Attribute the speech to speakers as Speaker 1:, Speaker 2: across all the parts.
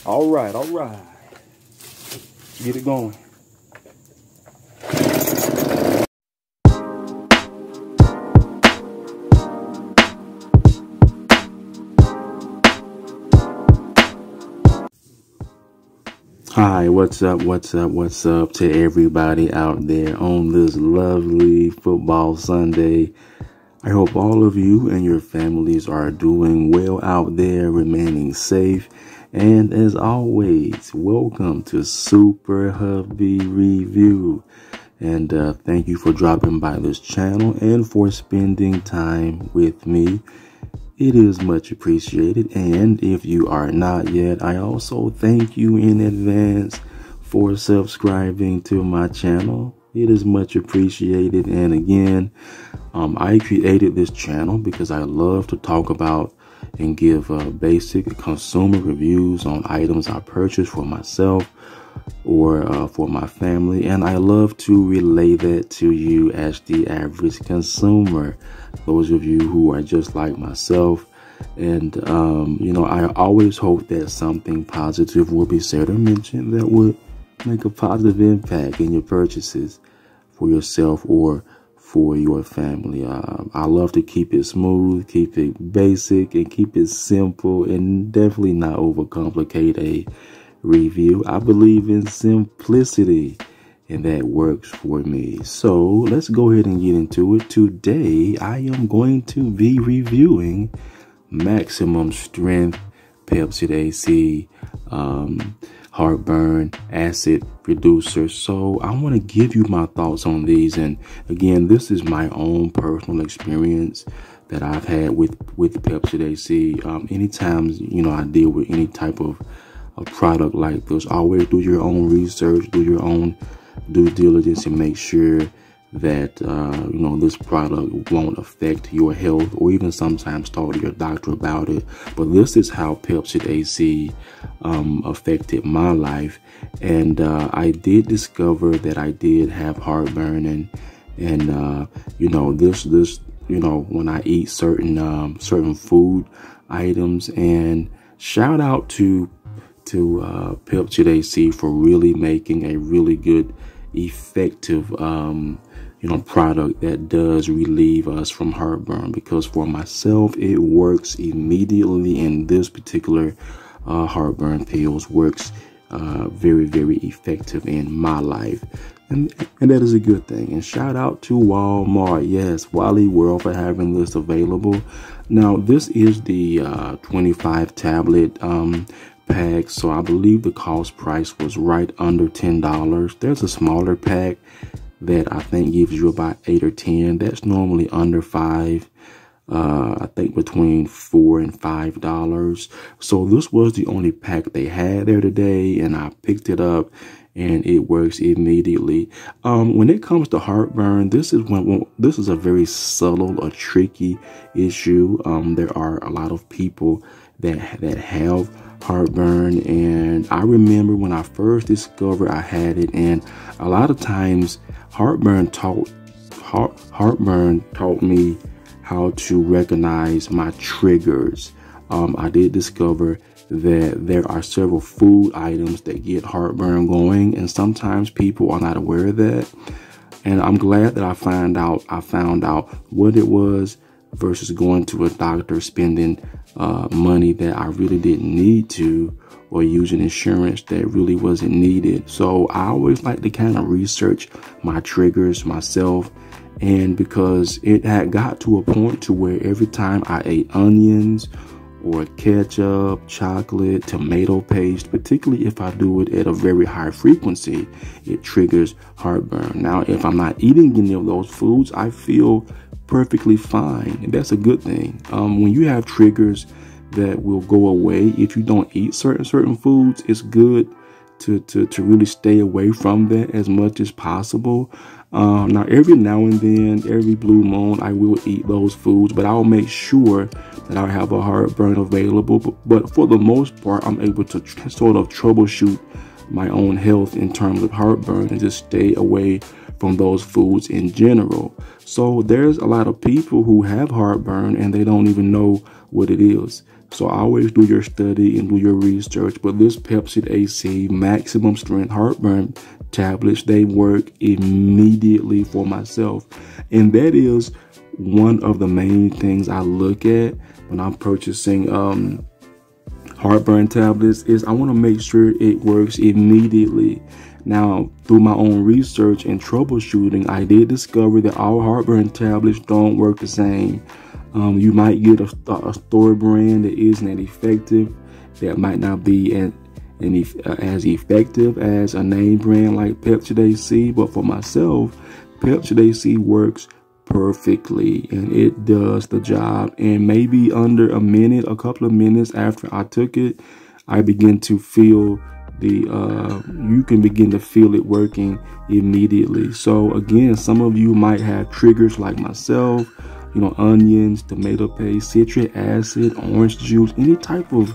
Speaker 1: All right. Get it going. Hi, what's up to everybody out there on this lovely football Sunday. I hope all of you and your families are doing well out there, remaining safe. And as always, welcome to Super Hubby Review. And thank you for dropping by this channel and for spending time with me. It is much appreciated. And if you are not yet, I also thank you in advance for subscribing to my channel. It is much appreciated. And again, I created this channel because I love to talk about and give basic consumer reviews on items I purchase for myself or for my family, and I love to relay that to you as the average consumer, those of you who are just like myself. And you know, I always hope that something positive will be said or mentioned that would make a positive impact in your purchases for yourself or for your family. I love to keep it smooth, keep it basic, and keep it simple, and definitely not overcomplicate a review. I believe in simplicity, and that works for me. So let's go ahead and get into it. Today, I am going to be reviewing Maximum Strength Pepcid AC Heartburn Acid Reducer. So I want to give you my thoughts on these, and again, this is my own personal experience that I've had with Pepcid AC. Anytime, you know, I deal with any type of a product like this, always do your own research, do your own due diligence, and make sure that you know, this product won't affect your health, or even sometimes talk to your doctor about it. But this is how Pepcid AC affected my life, and I did discover that I did have heartburn, and you know, this you know, when I eat certain food items. And shout out to Pepcid AC for really making a really good, effective you know, product that does relieve us from heartburn, because for myself it works immediately, and this particular heartburn pills works very effective in my life, and that is a good thing. And shout out to Walmart, yes, Wally World, for having this available. Now this is the 25 tablet pack, so I believe the cost price was right under $10. There's a smaller pack that I think gives you about 8 or 10. That's normally under $5. I think between $4 and $5. So this was the only pack they had there today, and I picked it up, and it works immediately. When it comes to heartburn, this is a very subtle or tricky issue. There are a lot of people that have heartburn, and I remember when I first discovered I had it, and a lot of times heartburn taught me how to recognize my triggers. I did discover that there are several food items that get heartburn going, and sometimes people are not aware of that. And I'm glad that I found out what it was, versus going to a doctor, spending money that I really didn't need to, or using insurance that really wasn't needed. So I always like to kind of research my triggers myself. And because it had got to a point to where every time I ate onions or ketchup, chocolate, tomato paste, particularly if I do it at a very high frequency, it triggers heartburn. Now, if I'm not eating any of those foods, I feel perfectly fine, and that's a good thing. When you have triggers that will go away if you don't eat certain foods, it's good to really stay away from that as much as possible. Now, every now and then, every blue moon, I will eat those foods, but I'll make sure that I have a heartburn available. But for the most part, I'm able to sort of troubleshoot my own health in terms of heartburn and just stay away from those foods in general. So there's a lot of people who have heartburn and they don't even know what it is. So always do your study and do your research. But this Pepcid AC maximum strength heartburn tablets, they work immediately for myself. And that is one of the main things I look at when I'm purchasing heartburn tablets, is I want to make sure it works immediately. Now, through my own research and troubleshooting, I did discover that all heartburn tablets don't work the same. You might get a store brand that isn't as effective, that might not be as effective as a name brand like Pepcid AC. But for myself, Pepcid AC works perfectly, and it does the job. And maybe under a couple of minutes after I took it, I begin to feel you can begin to feel it working immediately. So again, some of you might have triggers like myself, onions, tomato paste, citric acid, orange juice, any type of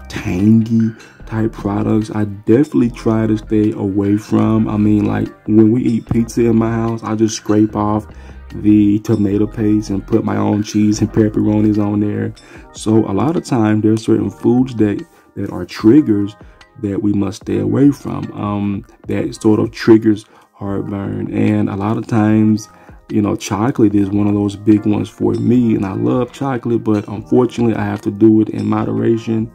Speaker 1: tangy type products. I definitely try to stay away from. I mean, like when we eat pizza in my house, I just scrape off the tomato paste and put my own cheese and pepperonis on there. So a lot of times there's certain foods that are triggers that we must stay away from, that sort of triggers heartburn. And a lot of times, chocolate is one of those big ones for me, and I love chocolate, but unfortunately I have to do it in moderation.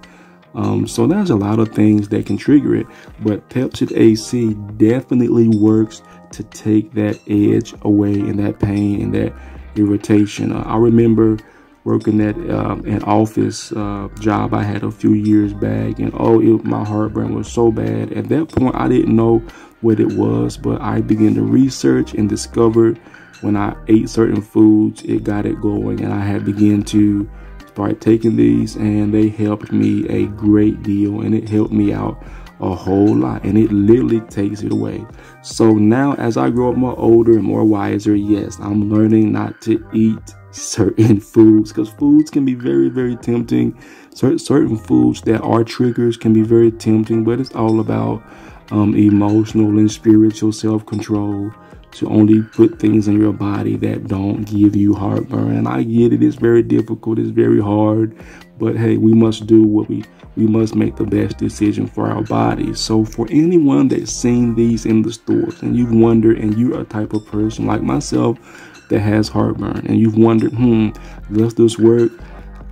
Speaker 1: So there's a lot of things that can trigger it, but Pepcid AC definitely works to take that edge away and that pain and that irritation. I remember working at an office job I had a few years back, and my heartburn was so bad. At that point, I didn't know what it was, but I began to research and discovered when I ate certain foods, it got it going, and I had begun to start taking these, and they helped me a great deal, and it helped me out a whole lot, and it literally takes it away. So now, as I grow up more older and more wiser, yes, I'm learning not to eat certain foods, because foods can be very, very tempting. Certain foods that are triggers can be very tempting, but it's all about emotional and spiritual self-control to only put things in your body that don't give you heartburn. And I get it, it's very difficult, it's very hard, but hey, we must do what we must make the best decision for our bodies. So for anyone that's seen these in the stores and you've wondered, and you're a type of person like myself that has heartburn, and you've wondered, does this work?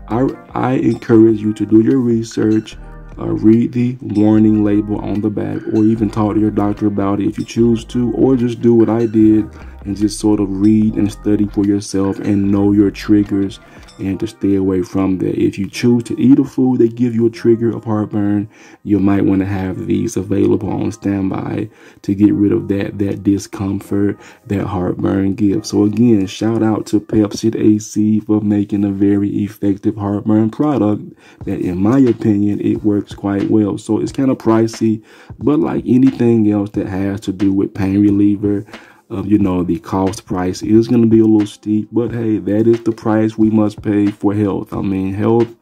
Speaker 1: I encourage you to do your research, read the warning label on the back, or even talk to your doctor about it if you choose to, or just do what I did and just sort of read and study for yourself and know your triggers and to stay away from that. If you choose to eat a food that gives you a trigger of heartburn, you might want to have these available on standby to get rid of that discomfort that heartburn gives. So again, shout out to Pepcid AC for making a very effective heartburn product that, in my opinion, it works quite well. So it's kind of pricey, but like anything else that has to do with pain reliever, the cost price is going to be a little steep, but hey, that is the price we must pay for health. I mean, health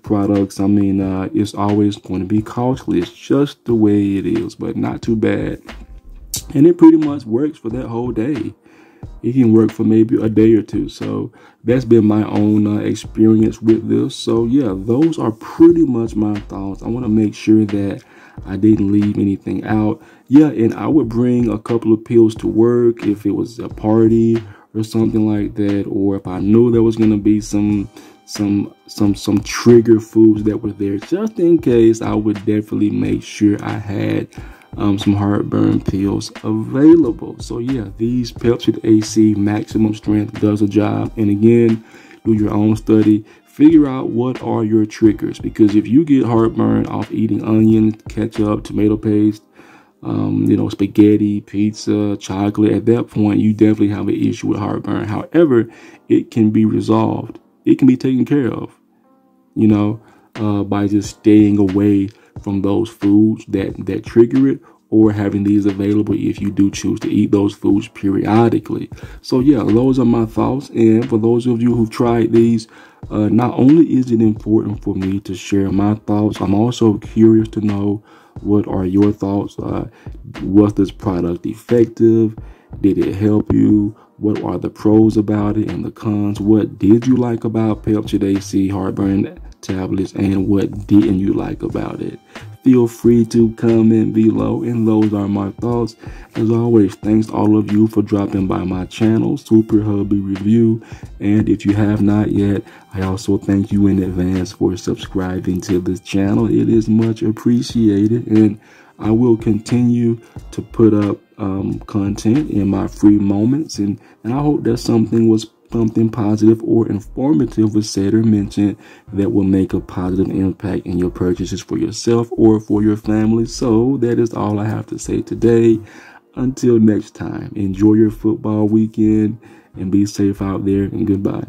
Speaker 1: products, it's always going to be costly. It's just the way it is, but not too bad. And it pretty much works for that whole day. It can work for maybe a day or two. So that's been my own experience with this. So yeah, those are pretty much my thoughts. I want to make sure that I didn't leave anything out. Yeah, and I would bring a couple of pills to work if it was a party or something like that, or if I knew there was gonna be some trigger foods that were there, just in case. I would definitely make sure I had some heartburn pills available. So yeah, these Pepcid AC maximum strength does a job. And again, do your own study. Figure out what are your triggers, because if you get heartburn off eating onions, ketchup, tomato paste, spaghetti, pizza, chocolate, at that point, you definitely have an issue with heartburn. However, it can be resolved. It can be taken care of, by just staying away from those foods that trigger it, or having these available if you do choose to eat those foods periodically. So yeah, those are my thoughts. And for those of you who've tried these, not only is it important for me to share my thoughts, I'm also curious to know, what are your thoughts? Was this product effective? Did it help you? What are the pros about it and the cons? What did you like about Pepcid AC heartburn tablets, and what didn't you like about it? Feel free to comment below, and those are my thoughts. As always, thanks all of you for dropping by my channel, Super Hubby Review. And if you have not yet, I also thank you in advance for subscribing to this channel. It is much appreciated, and I will continue to put up content in my free moments, and I hope that something positive or informative was said or mentioned that will make a positive impact in your purchases for yourself or for your family. So that is all I have to say today. Until next time, enjoy your football weekend and be safe out there, and goodbye.